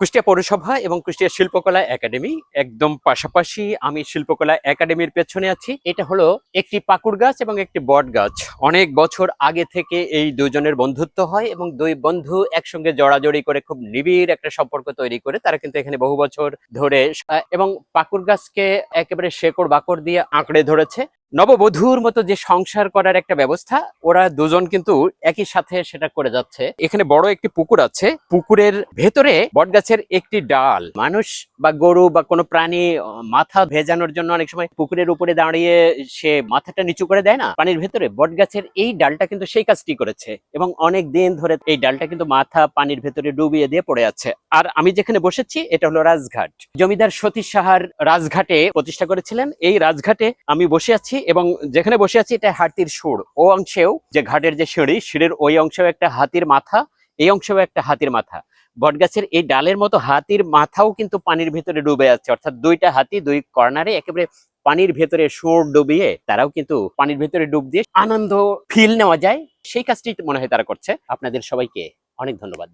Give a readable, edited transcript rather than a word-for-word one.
কুষ্টিয়া পৌরসভা এবং কুষ্টিয়া শিল্পকলা একাডেমি একদম পাশাপাশি। আমি শিল্পকলা একাডেমির পেছনে আছি। এটা হলো একটি পাকুড় গাছ এবং একটি বট গাছ। অনেক বছর আগে থেকে এই দুজনের বন্ধুত্ব হয় এবং দুই বন্ধু একসঙ্গে জড়াজড়ি করে খুব নিবিড় একটা সম্পর্ক তৈরি করে তারা কিন্তু এখানে বহু বছর ধরে এবং পাকুড় গাছকে একেবারে শেকড় বাকড় দিয়ে আঁকড়ে ধরেছে। নববধূর মতো যে সংসার করার একটা ব্যবস্থা, ওরা দুজন কিন্তু একই সাথে সেটা করে যাচ্ছে। এখানে বড় একটি পুকুর আছে, পুকুরের ভেতরে বটগাছের একটি ডাল। মানুষ বা গরু বা কোনো প্রাণী মাথা ভেজানোর জন্য অনেক সময় পুকুরের উপরে দাঁড়িয়ে সে মাথাটা নিচু করে দেয় না পানির ভেতরে, বটগাছের এই ডালটা কিন্তু সেই কাজটি করেছে এবং অনেক দিন ধরে এই ডালটা কিন্তু মাথা পানির ভেতরে ডুবিয়ে দিয়ে পড়ে আছে। আর আমি যেখানে বসেছি এটা হলো রাজঘাট। জমিদার সতীশ সাহার রাজঘাটে প্রতিষ্ঠা করেছিলেন। এই রাজঘাটে আমি বসে আছি এবং যেখানে বসে আছি এটা হাতির সুর। ও অংশেও যে ঘাটের যে সিঁড়ির ওই অংশেও একটা হাতির মাথা, এই অংশেও একটা হাতির মাথা। বটগাছের এই ডালের মতো হাতির মাথাও কিন্তু পানির ভেতরে ডুবে আছে, অর্থাৎ দুইটা হাতি দুই কর্নারে একেবারে পানির ভেতরে সুর ডুবিয়ে তারাও কিন্তু পানির ভেতরে ডুব দিয়ে আনন্দ ফিল নেওয়া যায়। সেই কাজটি মনে হয় তারা করছে। আপনাদের সবাইকে অনেক ধন্যবাদ।